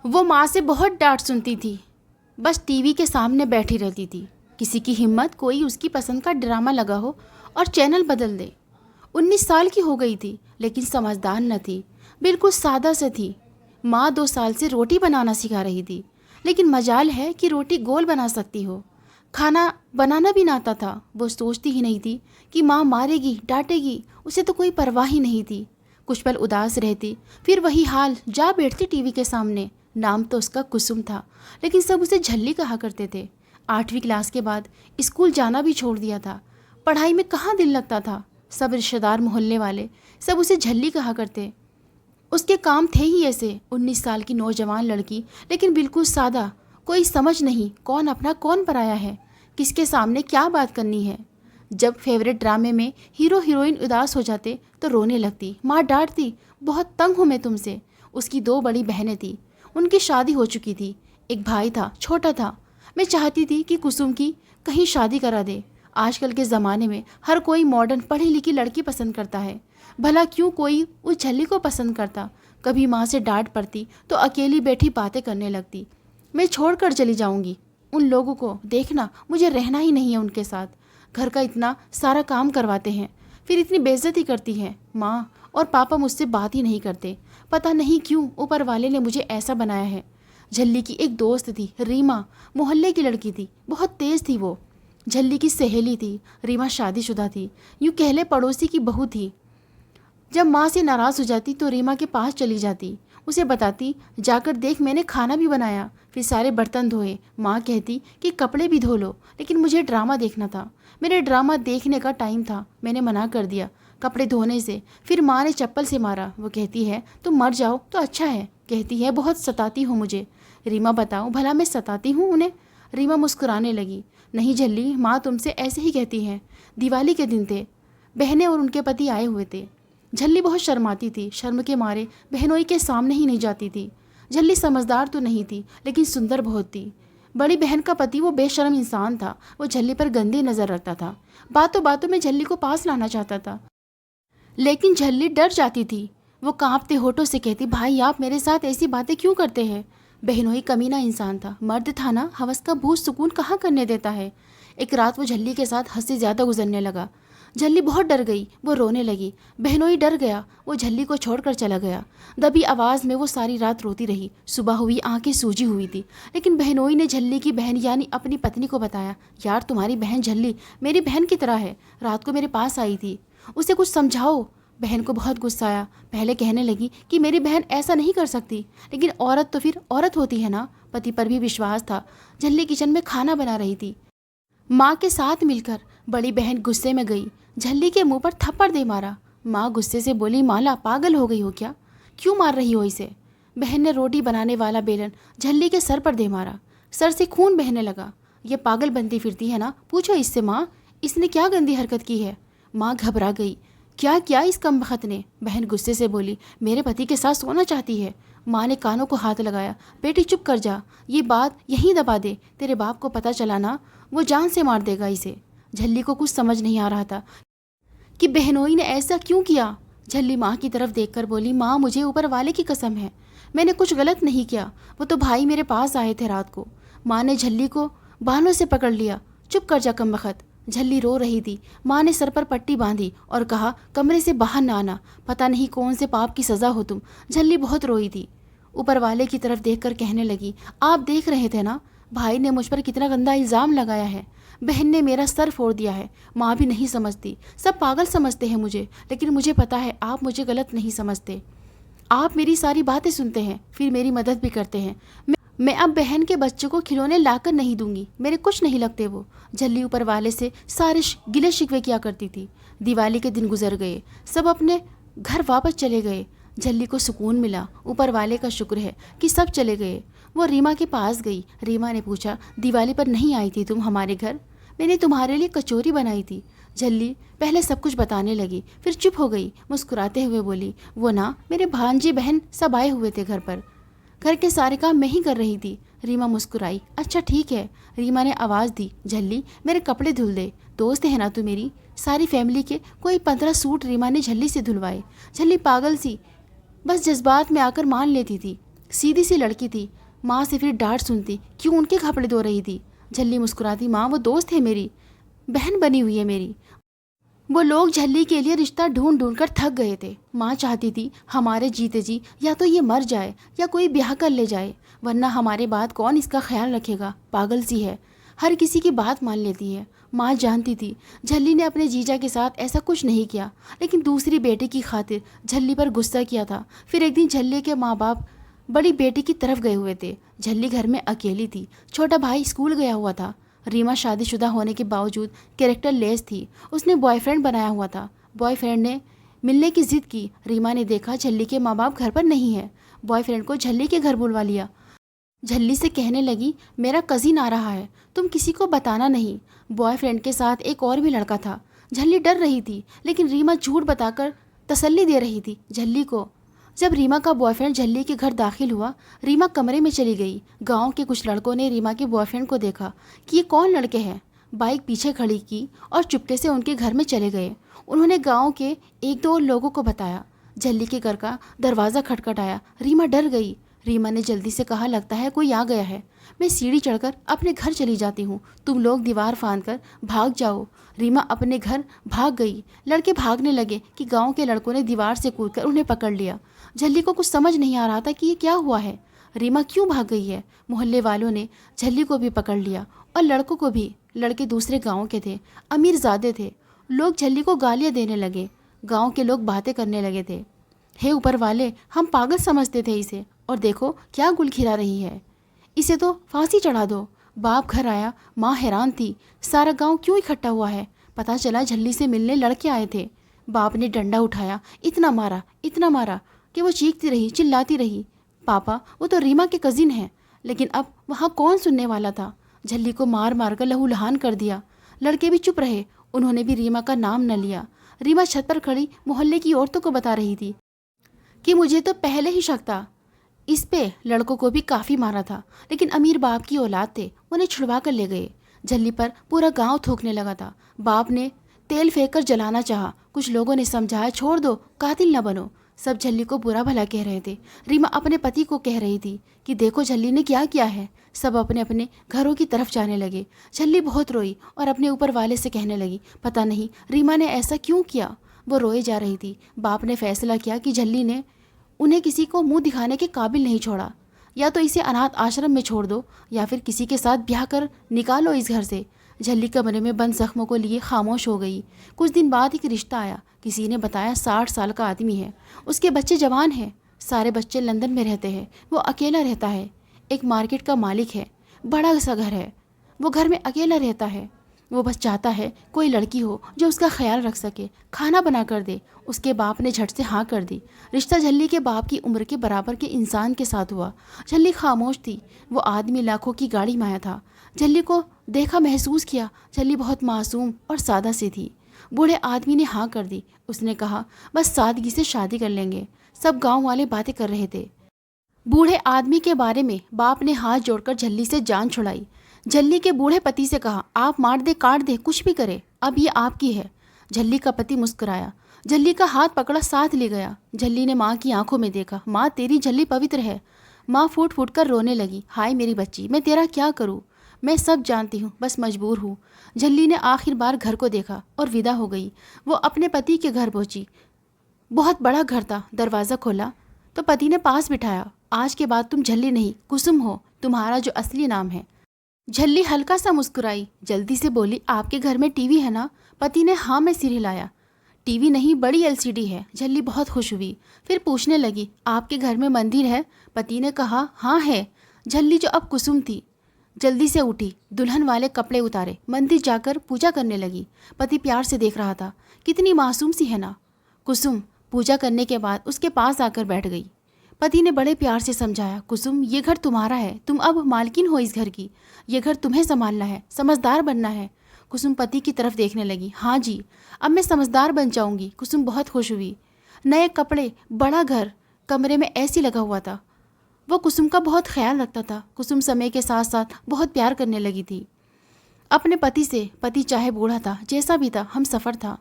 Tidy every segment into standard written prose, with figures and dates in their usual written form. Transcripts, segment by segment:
वो माँ से बहुत डांट सुनती थी, बस टीवी के सामने बैठी रहती थी। किसी की हिम्मत कोई उसकी पसंद का ड्रामा लगा हो और चैनल बदल दे। 19 साल की हो गई थी, लेकिन समझदार न थी, बिल्कुल सादा सा थी। माँ 2 साल से रोटी बनाना सिखा रही थी, लेकिन मजाल है कि रोटी गोल बना सकती हो। खाना बनाना भी ना आता था। वो सोचती ही नहीं थी कि माँ मारेगी, डांटेगी, उसे तो कोई परवाह ही नहीं थी। कुछ पल उदास रहती, फिर वही हाल, जा बैठती टीवी के सामने। नाम तो उसका कुसुम था, लेकिन सब उसे झल्ली कहा करते थे। 8वीं क्लास के बाद स्कूल जाना भी छोड़ दिया था। पढ़ाई में कहाँ दिल लगता था। सब रिश्तेदार, मोहल्ले वाले सब उसे झल्ली कहा करते। उसके काम थे ही ऐसे। 19 साल की नौजवान लड़की, लेकिन बिल्कुल सादा। कोई समझ नहीं कौन अपना कौन पराया है, किसके सामने क्या बात करनी है। जब फेवरेट ड्रामे में हीरो हीरोइन उदास हो जाते तो रोने लगती। माँ डांटती, बहुत तंग हूँ मैं तुमसे। उसकी 2 बड़ी बहनें थी, उनकी शादी हो चुकी थी। एक भाई था, छोटा था। मैं चाहती थी कि कुसुम की कहीं शादी करा दे। आजकल के ज़माने में हर कोई मॉडर्न पढ़ी लिखी लड़की पसंद करता है। भला क्यों कोई उस झल्ली को पसंद करता। कभी माँ से डांट पड़ती तो अकेली बैठी बातें करने लगती। मैं छोड़ कर चली जाऊंगी उन लोगों को, देखना मुझे रहना ही नहीं है उनके साथ। घर का इतना सारा काम करवाते हैं, फिर इतनी बेइज्जती करती है। माँ और पापा मुझसे बात ही नहीं करते। पता नहीं क्यों ऊपर वाले ने मुझे ऐसा बनाया है। झल्ली की एक दोस्त थी, रीमा, मोहल्ले की लड़की थी, बहुत तेज़ थी वो। झल्ली की सहेली थी। रीमा शादीशुदा थी, यूँ कह ले पड़ोसी की बहू थी। जब माँ से नाराज़ हो जाती तो रीमा के पास चली जाती, उसे बताती, जाकर देख मैंने खाना भी बनाया, फिर सारे बर्तन धोए। माँ कहती कि कपड़े भी धो लो, लेकिन मुझे ड्रामा देखना था। मेरे ड्रामा देखने का टाइम था, मैंने मना कर दिया कपड़े धोने से। फिर माँ ने चप्पल से मारा। वो कहती है तुम मर जाओ तो अच्छा है। कहती है बहुत सताती हो मुझे। रीमा बताओ भला मैं सताती हूँ उन्हें? रीमा मुस्कुराने लगी। नहीं झल्ली, माँ तुमसे ऐसे ही कहती हैं। दिवाली के दिन थे, बहनें और उनके पति आए हुए थे। झल्ली बहुत शर्माती थी, शर्म के मारे बहनोई के सामने ही नहीं जाती थी। झल्ली समझदार तो नहीं थी, लेकिन सुंदर बहुत थी। बड़ी बहन का पति वो बेशर्म इंसान था। वो झल्ली पर गंदी नज़र रखता था। बातों बातों में झल्ली को पास लाना चाहता था, लेकिन झल्ली डर जाती थी। वो कांपते होठों से कहती, भाई आप मेरे साथ ऐसी बातें क्यों करते हैं? बहनोई कमीना इंसान था, मर्द था ना, हवस का भूत सुकून कहाँ करने देता है। एक रात वो झल्ली के साथ हद से ज़्यादा गुजरने लगा। झल्ली बहुत डर गई, वो रोने लगी। बहनोई डर गया, वो झल्ली को छोड़कर चला गया। दबी आवाज़ में वो सारी रात रोती रही। सुबह हुई, आंखें सूजी हुई थी, लेकिन बहनोई ने झल्ली की बहन यानी अपनी पत्नी को बताया, यार तुम्हारी बहन झल्ली मेरी बहन की तरह है, रात को मेरे पास आई थी, उसे कुछ समझाओ। बहन को बहुत गुस्सा आया। पहले कहने लगी कि मेरी बहन ऐसा नहीं कर सकती, लेकिन औरत तो फिर औरत होती है ना। पति पर भी विश्वास था। झल्ली किचन में खाना बना रही थी, माँ के साथ मिलकर। बड़ी बहन गुस्से में गई, झल्ली के मुंह पर थप्पड़ दे मारा। माँ गुस्से से बोली, माला पागल हो गई हो क्या, क्यों मार रही हो इसे? बहन ने रोटी बनाने वाला बेलन झल्ली के सर पर दे मारा। सर से खून बहने लगा। ये पागल बनती फिरती है ना, पूछो इससे माँ, इसने क्या गंदी हरकत की है? माँ घबरा गई, क्या किया इस कमबख्त ने? बहन गुस्से से बोली, मेरे पति के साथ सोना चाहती है। माँ ने कानों को हाथ लगाया, बेटी चुप कर जा, ये बात यहीं दबा दे, तेरे बाप को पता चला ना, वो जान से मार देगा इसे। झल्ली को कुछ समझ नहीं आ रहा था कि बहनोई ने ऐसा क्यों किया। झल्ली माँ की तरफ देखकर बोली, माँ मुझे ऊपर वाले की कसम है, मैंने कुछ गलत नहीं किया, वो तो भाई मेरे पास आए थे रात को। माँ ने झल्ली को बालों से पकड़ लिया, चुप कर जा कमबख्त। झल्ली रो रही थी। माँ ने सर पर पट्टी बांधी और कहा, कमरे से बाहर ना आना, पता नहीं कौन से पाप की सज़ा हो तुम। झल्ली बहुत रोई थी। ऊपर वाले की तरफ देखकर कहने लगी, आप देख रहे थे ना, भाई ने मुझ पर कितना गंदा इल्ज़ाम लगाया है। बहन ने मेरा सर फोड़ दिया है। माँ भी नहीं समझती, सब पागल समझते हैं मुझे, लेकिन मुझे पता है आप मुझे गलत नहीं समझते। आप मेरी सारी बातें सुनते हैं, फिर मेरी मदद भी करते हैं। मैं अब बहन के बच्चों को खिलौने लाकर नहीं दूंगी, मेरे कुछ नहीं लगते वो। झल्ली ऊपर वाले से सारे गिले शिकवे किया करती थी। दिवाली के दिन गुजर गए, सब अपने घर वापस चले गए। झल्ली को सुकून मिला। ऊपर वाले का शुक्र है कि सब चले गए। वो रीमा के पास गई। रीमा ने पूछा, दिवाली पर नहीं आई थी तुम हमारे घर? मैंने तुम्हारे लिए कचौरी बनाई थी। झल्ली पहले सब कुछ बताने लगी, फिर चुप हो गई। मुस्कुराते हुए बोली, वो ना, मेरे भांजे बहन सब आए हुए थे घर पर, घर के सारे काम मैं ही कर रही थी। रीमा मुस्कुराई, अच्छा ठीक है। रीमा ने आवाज़ दी, झल्ली मेरे कपड़े धुल दे, दोस्त है ना तू मेरी। सारी फैमिली के कोई 15 सूट रीमा ने झल्ली से धुलवाए। झल्ली पागल सी बस जज्बात में आकर मान लेती थी। सीधी सी लड़की थी, माँ से फिर डांट सुनती, क्यों उनके कपड़े धो रही थी। झल्ली मुस्कुराती, माँ वो दोस्त है मेरी, बहन बनी हुई है मेरी। वो लोग झल्ली के लिए रिश्ता ढूंढ ढूंढ कर थक गए थे। माँ चाहती थी हमारे जीते जी या तो ये मर जाए या कोई ब्याह कर ले जाए, वरना हमारे बाद कौन इसका ख्याल रखेगा। पागल सी है, हर किसी की बात मान लेती है। माँ जानती थी झल्ली ने अपने जीजा के साथ ऐसा कुछ नहीं किया, लेकिन दूसरी बेटी की खातिर झल्ली पर गुस्सा किया था। फिर एक दिन झल्ली के माँ बाप बड़ी बेटी की तरफ गए हुए थे। झल्ली घर में अकेली थी, छोटा भाई स्कूल गया हुआ था। रीमा शादीशुदा होने के बावजूद कैरेक्टर लेस थी, उसने बॉयफ्रेंड बनाया हुआ था। बॉयफ्रेंड ने मिलने की जिद की। रीमा ने देखा झल्ली के माँ बाप घर पर नहीं है, बॉयफ्रेंड को झल्ली के घर बुलवा लिया। झल्ली से कहने लगी, मेरा कज़िन आ रहा है, तुम किसी को बताना नहीं। बॉयफ्रेंड के साथ एक और भी लड़का था। झल्ली डर रही थी, लेकिन रीमा झूठ बताकर तसल्ली दे रही थी झल्ली को। जब रीमा का बॉयफ्रेंड झल्ली के घर दाखिल हुआ, रीमा कमरे में चली गई। गांव के कुछ लड़कों ने रीमा के बॉयफ्रेंड को देखा कि ये कौन लड़के हैं। बाइक पीछे खड़ी की और चुपके से उनके घर में चले गए। उन्होंने गांव के एक दो लोगों को बताया। झल्ली के घर का दरवाज़ा खटखटाया। रीमा डर गई। रीमा ने जल्दी से कहा, लगता है कोई आ गया है, मैं सीढ़ी चढ़कर अपने घर चली जाती हूँ, तुम लोग दीवार फांद कर भाग जाओ। रीमा अपने घर भाग गई। लड़के भागने लगे कि गांव के लड़कों ने दीवार से कूदकर उन्हें पकड़ लिया। झल्ली को कुछ समझ नहीं आ रहा था कि ये क्या हुआ है, रीमा क्यों भाग गई है। मोहल्ले वालों ने झल्ली को भी पकड़ लिया और लड़कों को भी। लड़के दूसरे गांव के थे, अमीरजादे थे। लोग झल्ली को गालियाँ देने लगे। गांव के लोग बातें करने लगे थे, हे ऊपर वाले, हम पागल समझते थे इसे, और देखो क्या गुल खिला रही है, इसे तो फांसी चढ़ा दो। बाप घर आया, माँ हैरान थी, सारा गांव क्यों इकट्ठा हुआ है। पता चला झल्ली से मिलने लड़के आए थे। बाप ने डंडा उठाया, इतना मारा कि वो चीखती रही, चिल्लाती रही। पापा, वो तो रीमा के कज़िन हैं। लेकिन अब वहाँ कौन सुनने वाला था। झल्ली को मार मार कर लहूलुहान कर दिया। लड़के भी चुप रहे, उन्होंने भी रीमा का नाम न लिया। रीमा छत पर खड़ी मोहल्ले की औरतों को बता रही थी कि मुझे तो पहले ही शक था इस पे। लड़कों को भी काफ़ी मारा था, लेकिन अमीर बाप की औलाद थे, उन्हें छुड़वा कर ले गए। झल्ली पर पूरा गांव थूकने लगा था। बाप ने तेल फेंक कर जलाना चाहा। कुछ लोगों ने समझाया, छोड़ दो, कातिल न बनो। सब झल्ली को बुरा भला कह रहे थे। रीमा अपने पति को कह रही थी कि देखो झल्ली ने क्या किया है। सब अपने अपने घरों की तरफ जाने लगे। झल्ली बहुत रोई और अपने ऊपर वाले से कहने लगी, पता नहीं रीमा ने ऐसा क्यों किया। वो रोए जा रही थी। बाप ने फैसला किया कि झल्ली ने उन्हें किसी को मुंह दिखाने के काबिल नहीं छोड़ा, या तो इसे अनाथ आश्रम में छोड़ दो या फिर किसी के साथ ब्याह कर निकालो इस घर से। झल्ली कमरे में बंद जख्मों को लिए खामोश हो गई। कुछ दिन बाद एक रिश्ता आया। किसी ने बताया 60 साल का आदमी है, उसके बच्चे जवान हैं। सारे बच्चे लंदन में रहते हैं, वो अकेला रहता है। एक मार्केट का मालिक है, बड़ा सा घर है, वो घर में अकेला रहता है। वो बस चाहता है कोई लड़की हो जो उसका ख्याल रख सके, खाना बना कर दे। उसके बाप ने झट से हाँ कर दी। रिश्ता झल्ली के बाप की उम्र के बराबर के इंसान के साथ हुआ। झल्ली खामोश थी। वो आदमी लाखों की गाड़ी में आया था। झल्ली को देखा, महसूस किया झल्ली बहुत मासूम और सादा सी थी। बूढ़े आदमी ने हाँ कर दी। उसने कहा, बस सादगी से शादी कर लेंगे। सब गांव वाले बातें कर रहे थे बूढ़े आदमी के बारे में। बाप ने हाथ जोड़कर झल्ली से जान छुड़ाई। झल्ली के बूढ़े पति से कहा, आप मार दे काट दे कुछ भी करे, अब ये आपकी है। झल्ली का पति मुस्कुराया, झल्ली का हाथ पकड़ा, साथ ले गया। झल्ली ने माँ की आंखों में देखा। माँ, तेरी झल्ली पवित्र है। माँ फूट फूट कर रोने लगी। हाय मेरी बच्ची, मैं तेरा क्या करूँ, मैं सब जानती हूँ, बस मजबूर हूँ। झल्ली ने आखिर बार घर को देखा और विदा हो गई। वो अपने पति के घर पहुँची। बहुत बड़ा घर था। दरवाज़ा खोला तो पति ने पास बिठाया। आज के बाद तुम झल्ली नहीं, कुसुम हो, तुम्हारा जो असली नाम है। झल्ली हल्का सा मुस्कुराई, जल्दी से बोली, आपके घर में टीवी है ना। पति ने हाँ में सिर हिलाया। टीवी नहीं, बड़ी एलसीडी है। झल्ली बहुत खुश हुई। फिर पूछने लगी, आपके घर में मंदिर है। पति ने कहा, हाँ है। झल्ली जो अब कुसुम थी जल्दी से उठी, दुल्हन वाले कपड़े उतारे, मंदिर जाकर पूजा करने लगी। पति प्यार से देख रहा था, कितनी मासूम सी है ना कुसुम। पूजा करने के बाद उसके पास आकर बैठ गई। पति ने बड़े प्यार से समझाया, कुसुम ये घर तुम्हारा है, तुम अब मालकिन हो इस घर की। ये घर तुम्हें संभालना है, समझदार बनना है। कुसुम पति की तरफ देखने लगी। हाँ जी, अब मैं समझदार बन जाऊंगी। कुसुम बहुत खुश हुई। नए कपड़े, बड़ा घर, कमरे में एसी लगा हुआ था। वो कुसुम का बहुत ख्याल रखता था। कुसुम समय के साथ साथ बहुत प्यार करने लगी थी अपने पति से। पति चाहे बूढ़ा था, जैसा भी था, हम सफ़र था।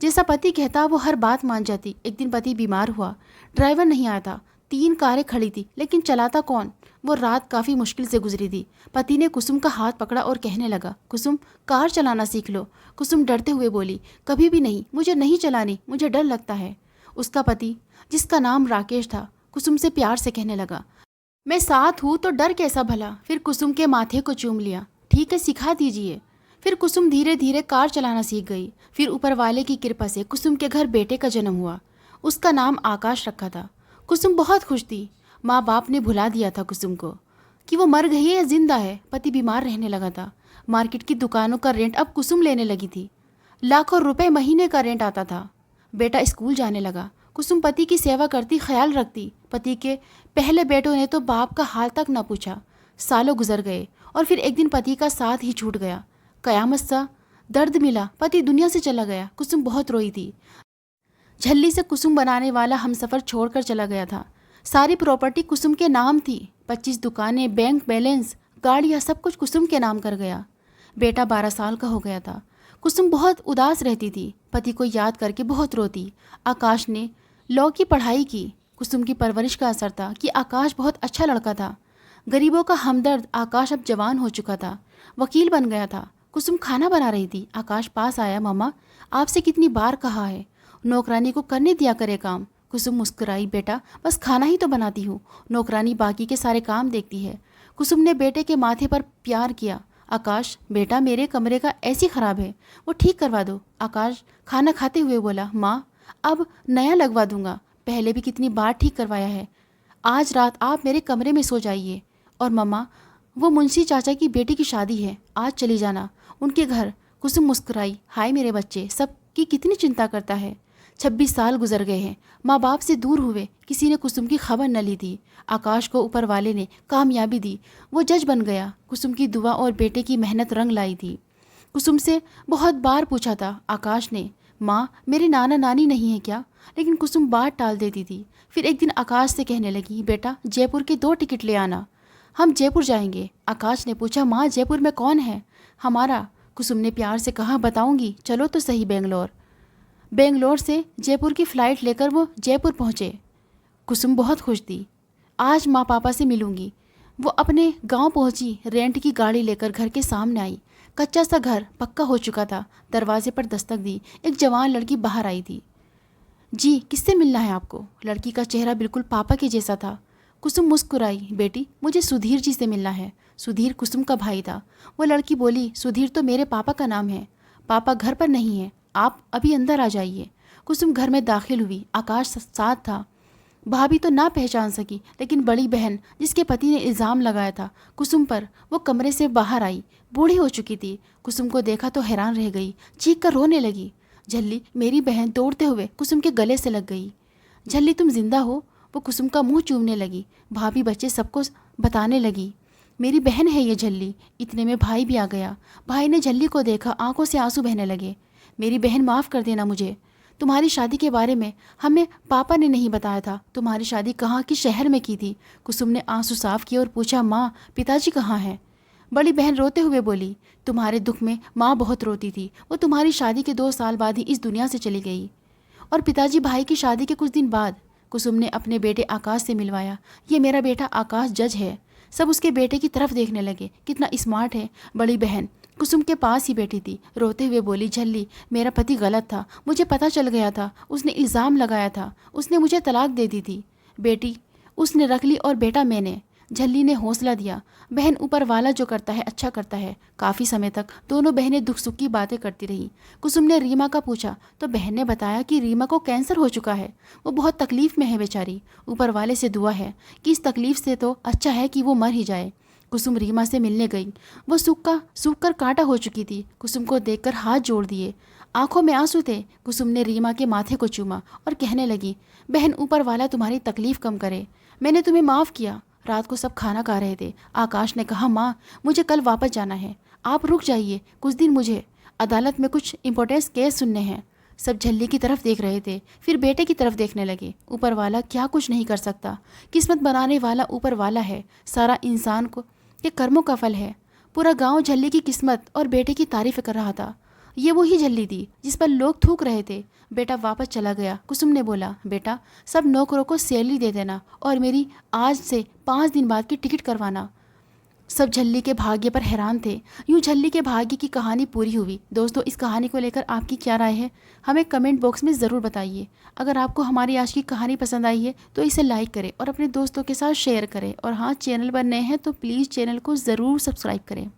जैसा पति कहता वो हर बात मान जाती। एक दिन पति बीमार हुआ, ड्राइवर नहीं आया था, 3 कारें खड़ी थी, लेकिन चलाता कौन? वो रात काफ़ी मुश्किल से गुजरी थी। पति ने कुसुम का हाथ पकड़ा और कहने लगा, कुसुम कार चलाना सीख लो। कुसुम डरते हुए बोली, कभी भी नहीं, मुझे नहीं चलानी, मुझे डर लगता है। उसका पति, जिसका नाम राकेश था, कुसुम से प्यार से कहने लगा, मैं साथ हूँ तो डर कैसा भला। फिर कुसुम के माथे को चूम लिया। ठीक है, सिखा दीजिए। फिर कुसुम धीरे धीरे कार चलाना सीख गई। फिर ऊपर वाले की कृपा से कुसुम के घर बेटे का जन्म हुआ। उसका नाम आकाश रखा था। कुसुम बहुत खुश थी। माँ बाप ने भुला दिया था कुसुम को कि वो मर गई है या जिंदा है। पति बीमार रहने लगा था। मार्केट की दुकानों का रेंट अब कुसुम लेने लगी थी। लाखों रुपए महीने का रेंट आता था। बेटा स्कूल जाने लगा। कुसुम पति की सेवा करती, ख्याल रखती। पति के पहले बेटों ने तो बाप का हाल तक न पूछा। सालों गुजर गए और फिर एक दिन पति का साथ ही छूट गया। कयामत सा दर्द मिला। पति दुनिया से चला गया। कुसुम बहुत रोई थी। झल्ली से कुसुम बनाने वाला हमसफ़र छोड़कर चला गया था। सारी प्रॉपर्टी कुसुम के नाम थी। 25 दुकानें, बैंक बैलेंस, गाड़ियाँ, सब कुछ कुसुम के नाम कर गया। बेटा 12 साल का हो गया था। कुसुम बहुत उदास रहती थी। पति को याद करके बहुत रोती। आकाश ने लॉ की पढ़ाई की। कुसुम की परवरिश का असर था कि आकाश बहुत अच्छा लड़का था। गरीबों का हमदर्द। आकाश अब जवान हो चुका था, वकील बन गया था। कुसुम खाना बना रही थी। आकाश पास आया, मम्मा आपसे कितनी बार कहा है नौकरानी को करने दिया करे काम। कुसुम मुस्कुराई, बेटा बस खाना ही तो बनाती हूँ, नौकरानी बाकी के सारे काम देखती है। कुसुम ने बेटे के माथे पर प्यार किया। आकाश, बेटा मेरे कमरे का एसी ख़राब है, वो ठीक करवा दो। आकाश खाना खाते हुए बोला, माँ अब नया लगवा दूंगा, पहले भी कितनी बार ठीक करवाया है। आज रात आप मेरे कमरे में सो जाइए। और मम्मा वो मुंशी चाचा की बेटी की शादी है, आज चली जाना उनके घर। कुसुम मुस्कुराई, हाय मेरे बच्चे, सबकी कितनी चिंता करता है। 26 साल गुजर गए हैं, माँ बाप से दूर हुए, किसी ने कुसुम की खबर न ली थी। आकाश को ऊपर वाले ने कामयाबी दी, वो जज बन गया। कुसुम की दुआ और बेटे की मेहनत रंग लाई थी। कुसुम से बहुत बार पूछा था आकाश ने, माँ मेरे नाना नानी नहीं है क्या? लेकिन कुसुम बात टाल देती थी। फिर एक दिन आकाश से कहने लगी, बेटा जयपुर के 2 टिकट ले आना, हम जयपुर जाएंगे। आकाश ने पूछा, माँ जयपुर में कौन है? हमारा। कुसुम ने प्यार से कहा, बताऊंगी, चलो तो सही बेंगलोर। बेंगलोर से जयपुर की फ़्लाइट लेकर वो जयपुर पहुँचे। कुसुम बहुत खुश थी। आज माँ पापा से मिलूंगी। वो अपने गांव पहुंची। रेंट की गाड़ी लेकर घर के सामने आई। कच्चा सा घर पक्का हो चुका था। दरवाजे पर दस्तक दी। एक जवान लड़की बाहर आई थी। जी किससे मिलना है आपको? लड़की का चेहरा बिल्कुल पापा के जैसा था। कुसुम मुस्कुराई, बेटी मुझे सुधीर जी से मिलना है। सुधीर कुसुम का भाई था। वो लड़की बोली, सुधीर तो मेरे पापा का नाम है। पापा घर पर नहीं है, आप अभी अंदर आ जाइए। कुसुम घर में दाखिल हुई। आकाश साथ था। भाभी तो ना पहचान सकी, लेकिन बड़ी बहन जिसके पति ने इल्ज़ाम लगाया था कुसुम पर, वो कमरे से बाहर आई। बूढ़ी हो चुकी थी। कुसुम को देखा तो हैरान रह गई, चीख कर रोने लगी। झल्ली मेरी बहन दौड़ते हुए कुसुम के गले से लग गई। झल्ली तुम जिंदा हो? वो कुसुम का मुंह चूमने लगी। भाभी बच्चे सबको बताने लगी, मेरी बहन है ये झल्ली। इतने में भाई भी आ गया। भाई ने झल्ली को देखा, आंखों से आंसू बहने लगे। मेरी बहन माफ़ कर देना मुझे, तुम्हारी शादी के बारे में हमें पापा ने नहीं बताया था। तुम्हारी शादी कहाँ की शहर में की थी? कुसुम ने आंसू साफ किए और पूछा, माँ पिताजी कहाँ हैं? बड़ी बहन रोते हुए बोली, तुम्हारे दुख में माँ बहुत रोती थी। वो तुम्हारी शादी के 2 साल बाद ही इस दुनिया से चली गई। और पिताजी भाई की शादी के कुछ दिन बाद। कुसुम ने अपने बेटे आकाश से मिलवाया। ये मेरा बेटा आकाश जज है। सब उसके बेटे की तरफ देखने लगे, कितना स्मार्ट है। बड़ी बहन कुसुम के पास ही बैठी थी, रोते हुए बोली, झल्ली मेरा पति गलत था, मुझे पता चल गया था, उसने इल्ज़ाम लगाया था, उसने मुझे तलाक दे दी थी। बेटी उसने रख ली और बेटा मैंने। झल्ली ने हौसला दिया, बहन ऊपर वाला जो करता है अच्छा करता है। काफ़ी समय तक दोनों बहनें दुख सुख की बातें करती रहीं। कुसुम ने रीमा का पूछा तो बहन ने बताया कि रीमा को कैंसर हो चुका है, वो बहुत तकलीफ़ में है बेचारी। ऊपर वाले से दुआ है कि इस तकलीफ़ से तो अच्छा है कि वो मर ही जाए। कुसुम रीमा से मिलने गई। वो सूख कर कांटा हो चुकी थी। कुसुम को देखकर हाथ जोड़ दिए, आंखों में आंसू थे। कुसुम ने रीमा के माथे को चूमा और कहने लगी, बहन ऊपर वाला तुम्हारी तकलीफ़ कम करे, मैंने तुम्हें माफ़ किया। रात को सब खाना खा रहे थे। आकाश ने कहा, माँ मुझे कल वापस जाना है, आप रुक जाइए कुछ दिन, मुझे अदालत में कुछ इंपॉर्टेंट केस सुनने हैं। सब झल्ली की तरफ देख रहे थे, फिर बेटे की तरफ देखने लगे। ऊपर वाला क्या कुछ नहीं कर सकता, किस्मत बनाने वाला ऊपर वाला है, सारा इंसान को के कर्मों का फल है। पूरा गांव झल्ली की किस्मत और बेटे की तारीफ कर रहा था। ये वही झल्ली थी जिस पर लोग थूक रहे थे। बेटा वापस चला गया। कुसुम ने बोला, बेटा सब नौकरों को सैलरी दे देना और मेरी आज से 5 दिन बाद की टिकट करवाना। सब झल्ली के भाग्य पर हैरान थे। यूँ झल्ली के भाग्य की कहानी पूरी हुई। दोस्तों, इस कहानी को लेकर आपकी क्या राय है, हमें कमेंट बॉक्स में ज़रूर बताइए। अगर आपको हमारी आज की कहानी पसंद आई है तो इसे लाइक करें और अपने दोस्तों के साथ शेयर करें। और हाँ, चैनल पर नए हैं तो प्लीज़ चैनल को ज़रूर सब्सक्राइब करें।